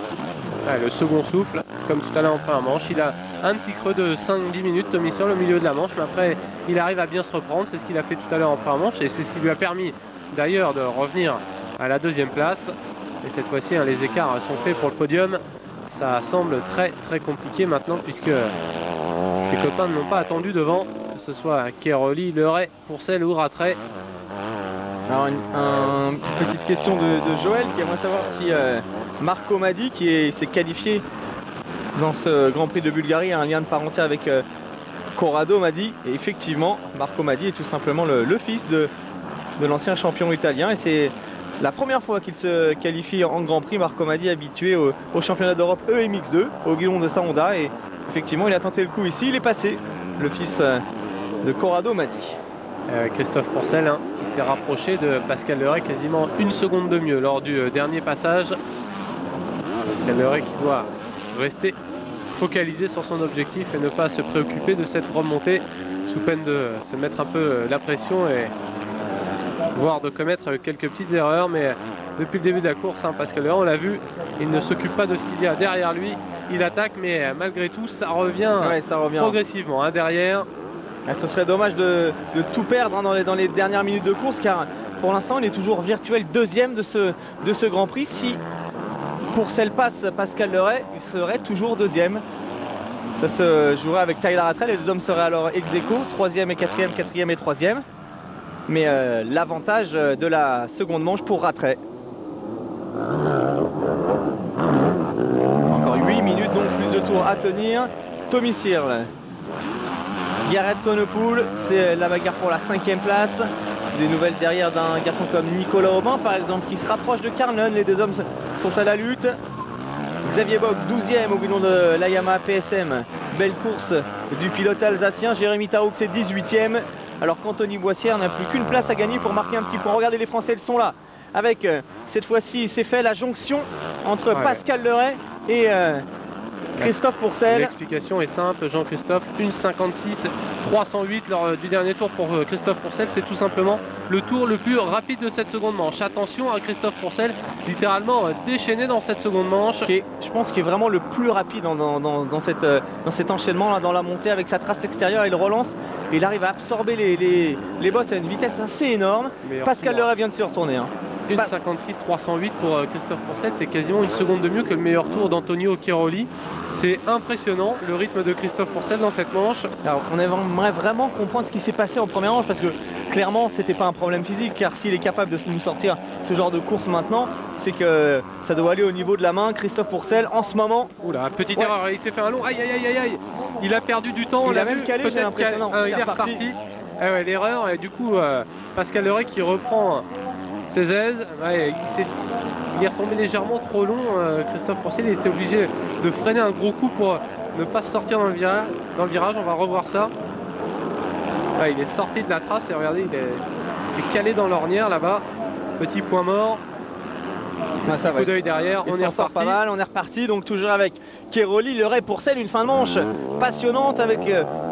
Ouais, le second souffle, comme tout à l'heure en première manche, il a un petit creux de 5-10 minutes Tomissier au milieu de la manche, mais après il arrive à bien se reprendre. C'est ce qu'il a fait tout à l'heure en première manche et c'est ce qui lui a permis d'ailleurs de revenir à la deuxième place. Et cette fois-ci, hein, les écarts sont faits pour le podium. Ça semble très très compliqué maintenant puisque ses copains ne l'ont pas attendu devant, que ce soit Cairoli, Leray, Pourcel ou Rattray. Alors une petite question de Joël qui aimerait savoir si Marco Madi qui s'est qualifié dans ce Grand Prix de Bulgarie a un lien de parenté avec Corrado Madi. Et effectivement, Marco Madi est tout simplement le fils de l'ancien champion italien et c'est la première fois qu'il se qualifie en Grand Prix. Marco Madi habitué au championnat d'Europe EMX2 au guidon de sa Honda et effectivement il a tenté le coup ici, il est passé, le fils de Corrado Madi. Christophe Pourcel hein, qui s'est rapproché de Pascal Leray quasiment une seconde de mieux lors du dernier passage. Pascal Leray qui doit rester focalisé sur son objectif et ne pas se préoccuper de cette remontée sous peine de se mettre un peu la pression et voire de commettre quelques petites erreurs. Mais depuis le début de la course, hein, Pascal Leray, on l'a vu, il ne s'occupe pas de ce qu'il y a derrière lui. Il attaque, mais malgré tout, ça revient progressivement hein, derrière. Ce serait dommage de tout perdre hein, dans les dernières minutes de course, car pour l'instant, il est toujours virtuel deuxième de ce Grand Prix. Si Pourcel passe Pascal Leray, il serait toujours deuxième. Ça se jouerait avec Tyler Rattray. Les deux hommes seraient alors ex aequo, troisième et quatrième, quatrième et troisième. Mais l'avantage de la seconde manche pour Rattray. Encore 8 minutes, donc plus de tours à tenir. Tomissier, Gareth Swanepoel, c'est la bagarre pour la 5e place. Des nouvelles derrière d'un garçon comme Nicolas Aubin par exemple qui se rapproche de Carlin. Les deux hommes sont à la lutte. Xavier Bock 12e au guidon de la Yamaha PSM. Belle course du pilote alsacien. Jérémy Taroux c'est 18e. Alors qu'Anthony Boissière n'a plus qu'une place à gagner pour marquer un petit point. Regardez, les Français, ils sont là. Avec cette fois-ci, c'est fait la jonction entre Pascal Leray et Christophe Pourcel. L'explication est simple, Jean-Christophe. 1,56, 308 lors du dernier tour pour Christophe Pourcel. C'est tout simplement le tour le plus rapide de cette seconde manche. Attention à Christophe Pourcel, littéralement déchaîné dans cette seconde manche. Je pense qu'il est vraiment le plus rapide dans cet enchaînement, là, dans la montée avec sa trace extérieure. Il relance. Il arrive à absorber les bosses à une vitesse assez énorme. Pascal Leray vient de se retourner. Hein. 1,56 308 pour Christophe Pourcel, c'est quasiment une seconde de mieux que le meilleur tour d'Antonio Cairoli. C'est impressionnant le rythme de Christophe Pourcel dans cette manche. Alors on aimerait vraiment comprendre ce qui s'est passé en première manche parce que clairement c'était pas un problème physique, car s'il est capable de nous sortir ce genre de course maintenant, c'est que ça doit aller au niveau de la main. Christophe Pourcel en ce moment. Oula, petite erreur, il s'est fait un long. Aïe aïe aïe aïe aïe. Il a perdu du temps, il a même calé, j'ai l'impression. Il est reparti. Ah ouais, l'erreur, et du coup Pascal Leray qui reprend ses aises. Ouais, il est retombé légèrement trop long. Christophe Pourcel, il était obligé de freiner un gros coup pour ne pas se sortir dans le virage. On va revoir ça. Ouais, il est sorti de la trace et regardez, il s'est calé dans l'ornière là-bas. Petit point mort. Ah, ça va. Coup d'œil derrière, on est reparti. Pas mal, on est reparti. Donc toujours avec Cairoli, Leray, Pourcel, une fin de manche passionnante avec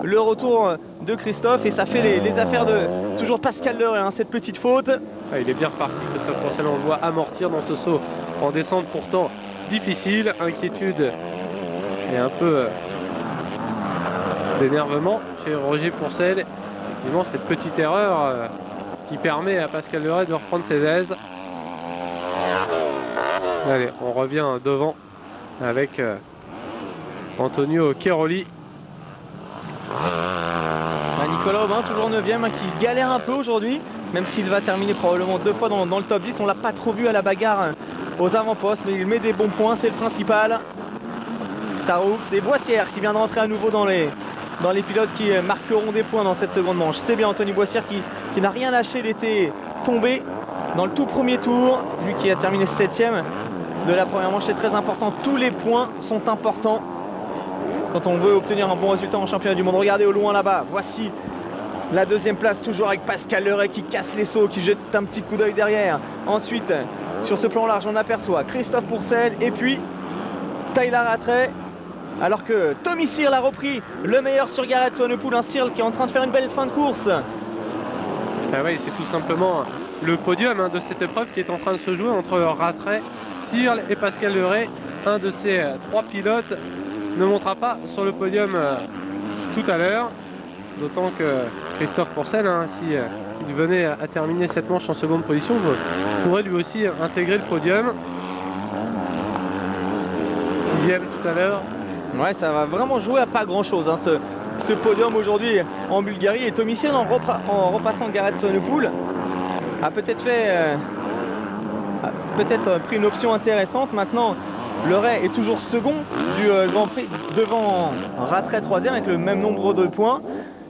le retour de Christophe, et ça fait les affaires de toujours Pascal Leray, hein, cette petite faute. Ah, il est bien reparti, Christophe Pourcel, on le voit amortir dans ce saut en descente pourtant difficile. Inquiétude et un peu d'énervement chez Roger Pourcel. Effectivement, cette petite erreur qui permet à Pascal Leray de reprendre ses aises. Allez, on revient devant avec Antonio Cairoli. Nicolas Aubin, toujours 9ème, hein, qui galère un peu aujourd'hui, même s'il va terminer probablement 2 fois dans le top 10. On l'a pas trop vu à la bagarre aux avant-postes, mais il met des bons points, c'est le principal. Taroux, c'est Boissière qui vient de rentrer à nouveau dans les pilotes qui marqueront des points dans cette seconde manche. C'est bien Anthony Boissière qui n'a rien lâché, il était tombé dans le tout premier tour, lui qui a terminé 7ème de la première manche. C'est très important, tous les points sont importants quand on veut obtenir un bon résultat en championnat du monde. Regardez au loin là-bas, voici la deuxième place, toujours avec Pascal Leray qui casse les sauts, qui jette un petit coup d'œil derrière. Ensuite, sur ce plan large, on aperçoit Christophe Pourcel et puis Tyler Rattray, alors que Tommy Searle a repris le meilleur sur Garrett Swanepoel, un Searle qui est en train de faire une belle fin de course. Ah oui, c'est tout simplement le podium de cette épreuve qui est en train de se jouer entre Rattray, Searle et Pascal Leray. Un de ces 3 pilotes ne montera pas sur le podium tout à l'heure, d'autant que Christophe Pourcel, si il venait à terminer cette manche en seconde position, pourrait lui aussi intégrer le podium. 6ème tout à l'heure. Ouais, ça va vraiment jouer à pas grand chose, hein, ce podium aujourd'hui en Bulgarie. Et Tommy Searle, en repassant Garrett Swanepoel, a peut-être pris une option intéressante. Maintenant, Leray est toujours second du Grand Prix devant Rattray 3ème avec le même nombre de points.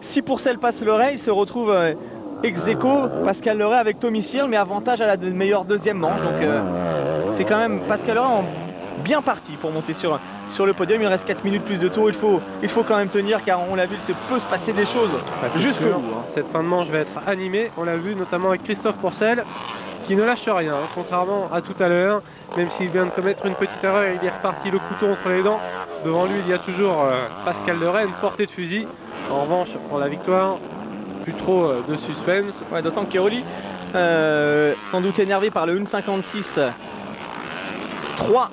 Si Pourcel passe Leray, il se retrouve ex-aequo Pascal Leray avec Tommy Searle, mais avantage à la meilleure deuxième manche. Donc c'est quand même Pascal Leray bien parti pour monter sur le podium. Il reste 4 minutes plus de tours, il faut quand même tenir, car on l'a vu, il peut se passer des choses jusqu'au bout. Cette fin de manche va être animée, on l'a vu notamment avec Christophe Pourcel qui ne lâche rien, contrairement à tout à l'heure. Même s'il vient de commettre une petite erreur, il est reparti le couteau entre les dents. Devant lui, il y a toujours Pascal Leray, une portée de fusil. En revanche, pour la victoire, plus trop de suspense. Ouais, d'autant que Cairoli, sans doute énervé par le 1,56 3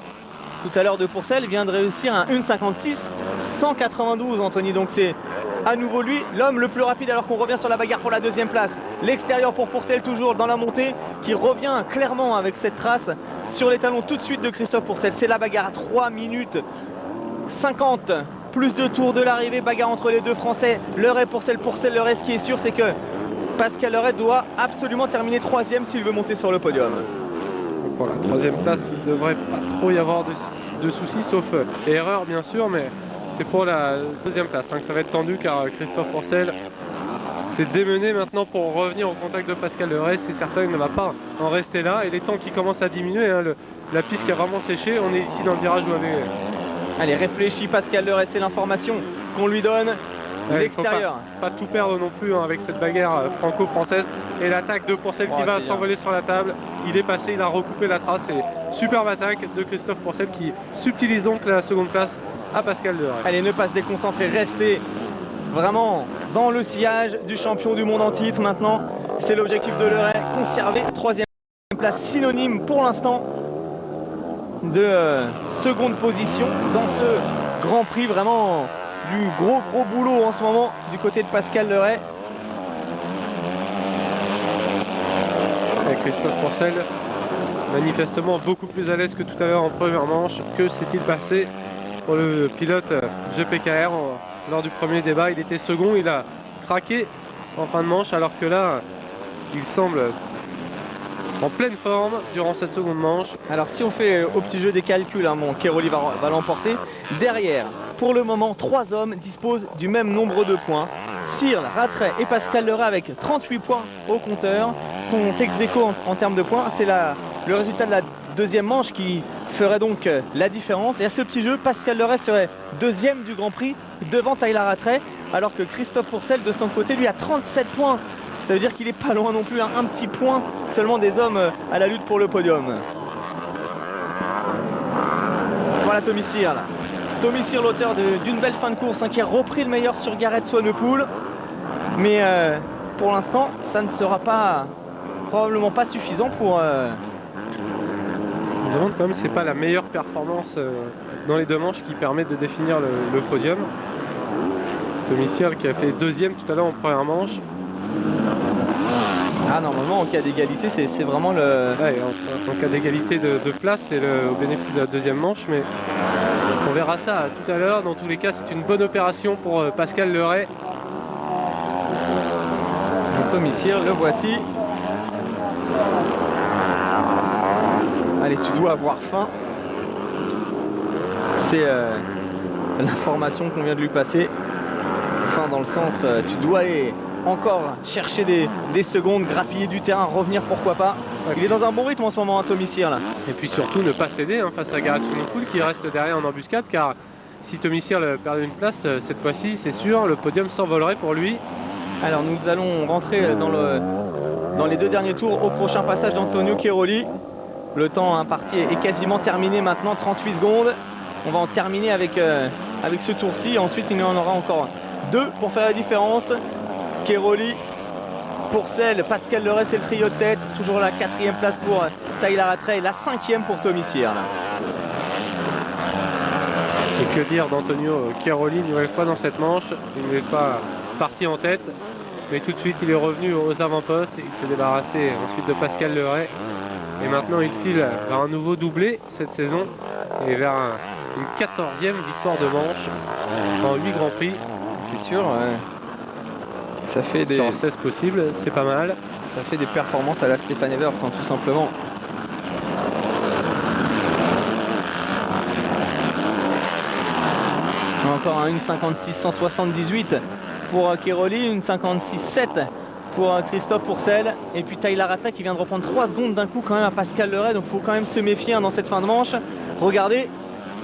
tout à l'heure de Pourcel, vient de réussir un 1,56 192, Anthony. Donc c'est à nouveau lui, l'homme le plus rapide, alors qu'on revient sur la bagarre pour la deuxième place. L'extérieur pour Pourcel, toujours dans la montée, qui revient clairement avec cette trace sur les talons tout de suite de Christophe Pourcel. C'est la bagarre à 3 minutes 50, plus de tours de l'arrivée, bagarre entre les deux Français. Leray, Pourcel, Leray. Ce qui est sûr, c'est que Pascal Leray doit absolument terminer 3ème s'il veut monter sur le podium. Pour la 3ème place, il ne devrait pas trop y avoir de soucis, sauf erreur bien sûr, mais c'est pour la 2ème place que ça va être tendu, car Christophe Pourcel s'est démené maintenant pour revenir au contact de Pascal Leray. C'est certain, il ne va pas en rester là, et les temps qui commencent à diminuer, la piste qui a vraiment séché. On est ici dans le virage où avait... Allez, réfléchis Pascal Leray, c'est l'information qu'on lui donne. L'extérieur. Pas tout perdre non plus avec cette bagarre franco-française. Et l'attaque de Pourcel qui va s'envoler sur la table. Il est passé, il a recoupé la trace. Et superbe attaque de Christophe Pourcel qui subtilise donc la seconde place à Pascal Leray. Allez, ne pas se déconcentrer, restez vraiment dans le sillage du champion du monde en titre. Maintenant, c'est l'objectif de Leray, conserver 3ème place, synonyme pour l'instant de seconde position dans ce Grand Prix. Vraiment du gros boulot en ce moment du côté de Pascal Leray. Et Christophe Pourcel manifestement beaucoup plus à l'aise que tout à l'heure en première manche. Que s'est-il passé pour le pilote GPKR lors du premier débat? Il était second, il a craqué en fin de manche, alors que là, il semble en pleine forme durant cette seconde manche. Alors si on fait au petit jeu des calculs, hein, bon, Cairoli va l'emporter. Derrière, pour le moment, 3 hommes disposent du même nombre de points. Searle, Rattray et Pascal Leray avec 38 points au compteur sont ex-aequo en termes de points. C'est le résultat de la deuxième manche qui ferait donc la différence. Et à ce petit jeu, Pascal Leray serait deuxième du Grand Prix devant Tyler Rattray, alors que Christophe Pourcel de son côté lui a 37 points. Ça veut dire qu'il n'est pas loin non plus, un petit point seulement des hommes à la lutte pour le podium. Voilà Tommy Searle. Tommy Searle, l'auteur d'une belle fin de course, hein, qui a repris le meilleur sur Garrett Swanepoel. Mais pour l'instant, ça ne sera probablement pas suffisant pour... On me demande quand même si c'est pas la meilleure performance dans les deux manches qui permet de définir le podium. Tommy Searle qui a fait deuxième tout à l'heure en première manche. Ah, normalement en cas d'égalité c'est vraiment le... Ouais, en cas d'égalité de place, c'est au bénéfice de la deuxième manche, mais on verra ça tout à l'heure. Dans tous les cas, c'est une bonne opération pour Pascal Leray. Tommy Searle, le voici. Allez, tu dois avoir faim. C'est l'information qu'on vient de lui passer. Faim dans le sens, tu dois aller encore chercher des secondes, grappiller du terrain, revenir pourquoi pas. Il est dans un bon rythme en ce moment, hein, Tommy Searle. Et puis surtout ne pas céder face à Garrett Swanepoel qui reste derrière en embuscade, car si Tommy Searle perdait une place, cette fois-ci c'est sûr, le podium s'envolerait pour lui. Alors nous allons rentrer dans les deux derniers tours au prochain passage d'Antonio Cairoli. Le temps imparti est quasiment terminé maintenant, 38 secondes. On va en terminer avec ce tour-ci. Ensuite il y en aura encore 2 pour faire la différence. Cairoli, Pourcel, Pascal Leray, c'est le trio de tête. Toujours la 4e place pour Tyler Rattray et la 5e pour Tommy Searle. Et que dire d'Antonio Cairoli une nouvelle fois dans cette manche? Il n'est pas parti en tête, mais tout de suite il est revenu aux avant-postes. Il s'est débarrassé ensuite de Pascal Leray. Et maintenant il file vers un nouveau doublé cette saison et vers une 14e victoire de manche en 8 Grands Prix. C'est sûr, ça fait des... Sur 16 possibles, c'est pas mal. Ça fait des performances à la Stefan Evers, hein, tout simplement. Encore un 1,56,178 pour Cairoli, une 56,7 pour Christophe Pourcel. Et puis Tyler Rattray qui vient de reprendre 3 secondes d'un coup quand même à Pascal Leray. Donc il faut quand même se méfier, hein, dans cette fin de manche. Regardez,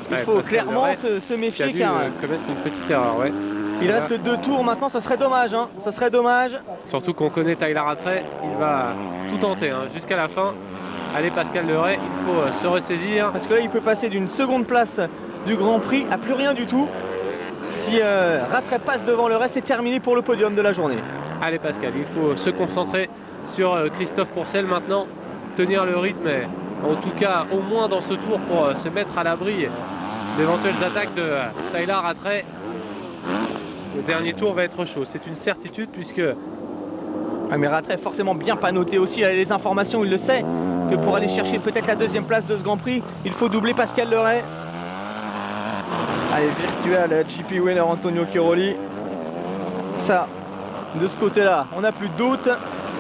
il faut Pascal clairement Leray se méfier. Qui a dû commettre une petite erreur, ouais. S'il reste 2 tours maintenant, ce serait dommage, hein. Ce serait dommage. Surtout qu'on connaît Tyler Rattray, il va tout tenter, hein, jusqu'à la fin. Allez Pascal Leray, il faut se ressaisir. Parce que là il peut passer d'une seconde place du Grand Prix à plus rien du tout. Si Rattray passe devant Leray, c'est terminé pour le podium de la journée. Allez Pascal, il faut se concentrer sur Christophe Pourcel maintenant, tenir le rythme, en tout cas au moins dans ce tour pour se mettre à l'abri d'éventuelles attaques de Tyler Rattray. Le dernier tour va être chaud, c'est une certitude puisque... Ah, mais Rattray est forcément bien pas noté aussi, il a les informations, il le sait, que pour aller chercher peut-être la 2e place de ce Grand Prix, il faut doubler Pascal Leray. Allez, virtual GP winner Antonio Cairoli. Ça, de ce côté-là, on n'a plus de doute.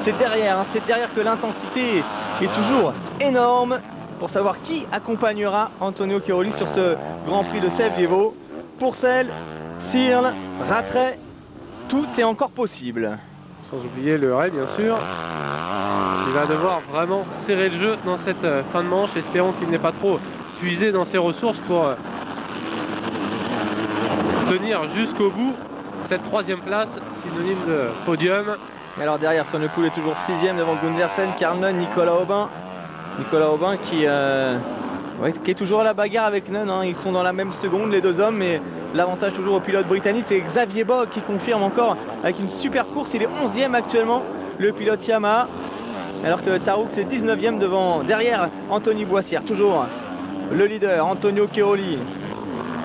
C'est derrière, hein, c'est derrière que l'intensité est toujours énorme pour savoir qui accompagnera Antonio Cairoli sur ce Grand Prix de Sèvres-Liévaux. Pourcel, Searle, Rattray, tout est encore possible. Sans oublier Leray, bien sûr. Il va devoir vraiment serrer le jeu dans cette fin de manche. Espérons qu'il n'est pas trop puisé dans ses ressources pour tenir jusqu'au bout cette 3e place, synonyme de podium. Et alors derrière, Swanepoel est toujours 6e devant Gundersen, Karl Nunn, Nicolas Aubin. Nicolas Aubin qui est toujours à la bagarre avec Nunn, hein. Ils sont dans la même seconde les 2 hommes, mais l'avantage toujours au pilote britannique. C'est Xavier Bogg qui confirme encore avec une super course. Il est 11e actuellement, le pilote Yamaha, alors que Taroux est 19e derrière Anthony Boissière. Toujours le leader Antonio Cairoli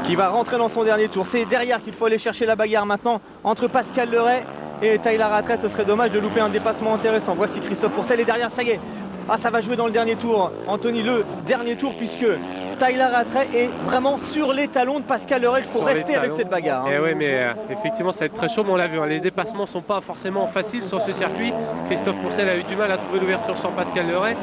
qui va rentrer dans son dernier tour. C'est derrière qu'il faut aller chercher la bagarre maintenant entre Pascal Leray et Tyler Rattray. Ce serait dommage de louper un dépassement intéressant. Voici Christophe Pourcel et derrière, ça y est, Ah, ça va jouer dans le dernier tour, Anthony, le dernier tour, puisque Tyler Rattray est vraiment sur les talons de Pascal Leray. Il faut rester avec cette bagarre. Et oui, mais effectivement, ça va être très chaud, mais on l'a vu, hein, les dépassements ne sont pas forcément faciles sur ce circuit. Christophe Pourcel a eu du mal à trouver l'ouverture sur Pascal Leray.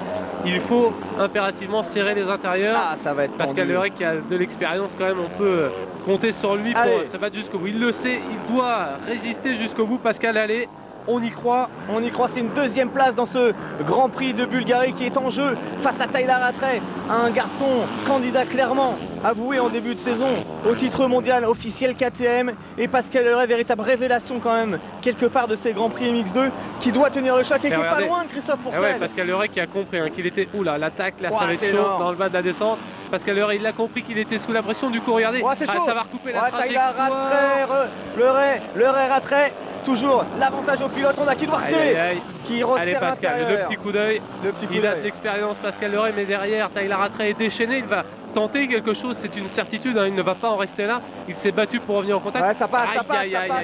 Il faut impérativement serrer les intérieurs. Ah, ça va être Pascal Leray qui a de l'expérience quand même, on peut compter sur lui pour se battre jusqu'au bout. Il le sait, il doit résister jusqu'au bout. Pascal, allez, on y croit. On y croit, c'est une deuxième place dans ce Grand Prix de Bulgarie qui est en jeu face à Tyler Rattray, un garçon candidat clairement avoué en début de saison au titre mondial officiel KTM, et Pascal Leray, véritable révélation quand même quelque part de ces Grands Prix MX2, qui doit tenir le choc et qui est pas loin de Christophe Pourcel. Ouais, Pascal Leray qui a compris hein, qu'il était, oula, l'attaque là, ça va être chaud dans le bas de la descente. Pascal Leray, il a compris qu'il était sous la pression, du coup regardez, ça va recouper la trajectoire. Leray Rattray, toujours l'avantage au pilote. On a qui doit qui resserre. Allez Pascal, le petit coup d'œil. Il a de l'expérience Pascal Leray, mais derrière Tyler Rattray est déchaîné, il va tenter quelque chose, c'est une certitude, hein, il ne va pas en rester là. Il s'est battu pour revenir en contact. Ouais, ça passe,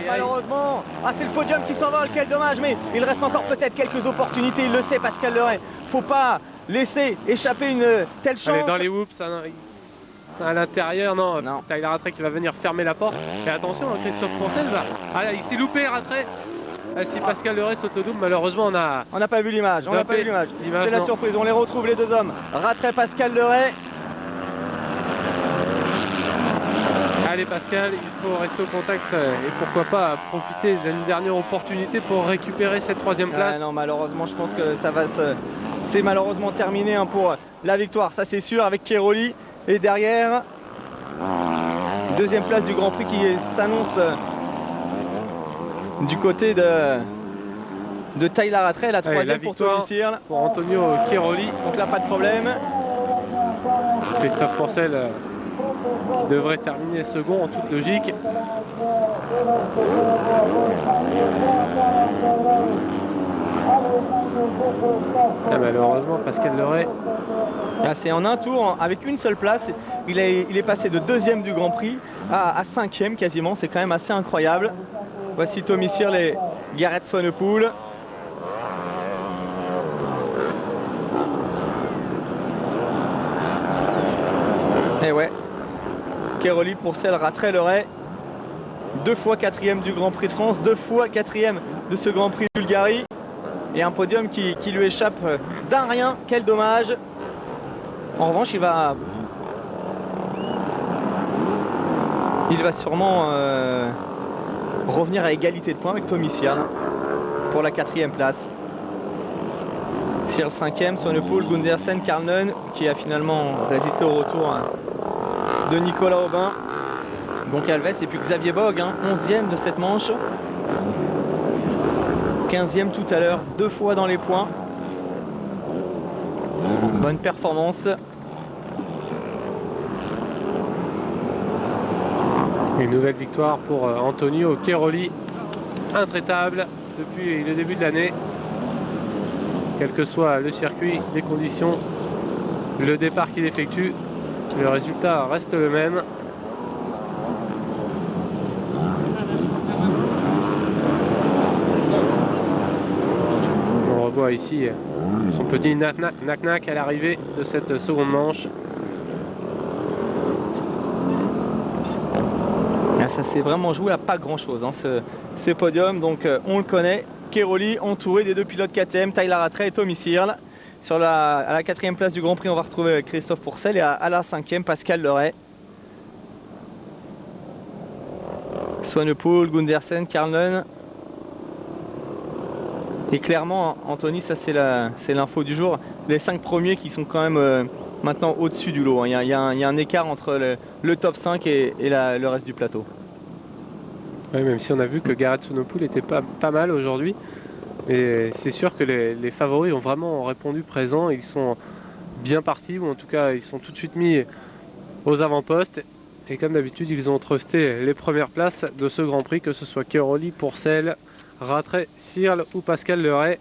malheureusement. Ah, c'est le podium qui s'envole, quel dommage, mais il reste encore peut-être quelques opportunités, il le sait Pascal Leray. Faut pas laisser échapper une telle chance. Allez, dans les whoops, à l'intérieur, non. Tyler Rattray qui va venir fermer la porte. Et attention, hein, Christophe Pourcel va. Ah, il s'est loupé Rattray. Si Pascal Leray s'autodouble, malheureusement on n'a pas vu l'image. C'est la surprise, on les retrouve les deux hommes. Rattray, Pascal Leray. Allez Pascal, il faut rester au contact et pourquoi pas profiter d'une dernière opportunité pour récupérer cette troisième place. Non, malheureusement je pense que ça va c'est malheureusement terminé hein, pour la victoire, ça c'est sûr, avec Cairoli. Et derrière, deuxième place du Grand Prix qui s'annonce du côté de Tyler Rattray, la troisième pour Tommy Sirle. Pour Antonio Cairoli. Donc là, pas de problème. Christophe Pourcel qui devrait terminer second en toute logique. Malheureusement, Pascal Leray. C'est en un tour, avec une seule place, il est passé de deuxième du Grand Prix à cinquième quasiment, c'est quand même assez incroyable. Voici Tommy Sirle et Garrett Swanepoel. Et ouais, Cairoli, Pourcel, Rattray, Leray, 2 fois quatrième du Grand Prix de France, 2 fois quatrième de ce Grand Prix de Bulgarie. Et un podium qui lui échappe d'un rien, quel dommage. En revanche, il va sûrement revenir à égalité de points avec Tommy Sirle pour la quatrième place. Sirle 5e, Swanepoel, Gundersen, Karlnen qui a finalement résisté au retour de Nicolas Aubin, Goncalves et puis Xavier Bogue, 11e de cette manche. 15e tout à l'heure, 2 fois dans les points. Bonne performance. Une nouvelle victoire pour Antonio Cairoli, intraitable depuis le début de l'année. Quel que soit le circuit, les conditions, le départ qu'il effectue, le résultat reste le même. On revoit ici son petit knack-knack à l'arrivée de cette seconde manche. Ça s'est vraiment joué à pas grand chose ce podium, donc on le connaît. Cairoli entouré des deux pilotes KTM, Tyler Rattray et Tommy Sirle. À la quatrième place du Grand Prix, on va retrouver Christophe Pourcel et à la cinquième, Pascal Leray. Swanepoel, Gundersen, Karlnen. Et clairement, Anthony, ça c'est l'info du jour. Les 5 premiers qui sont quand même maintenant au-dessus du lot. Il y a un écart entre le top 5 et le reste du plateau. Oui, même si on a vu que Garrett Swanepoel était pas mal aujourd'hui. Et c'est sûr que les favoris ont vraiment répondu présent. Ils sont bien partis, ou en tout cas ils sont tout de suite mis aux avant-postes. Et comme d'habitude, ils ont trusté les premières places de ce Grand Prix, que ce soit Cairoli, Pourcel, Rattray, Sirle ou Pascal Leray.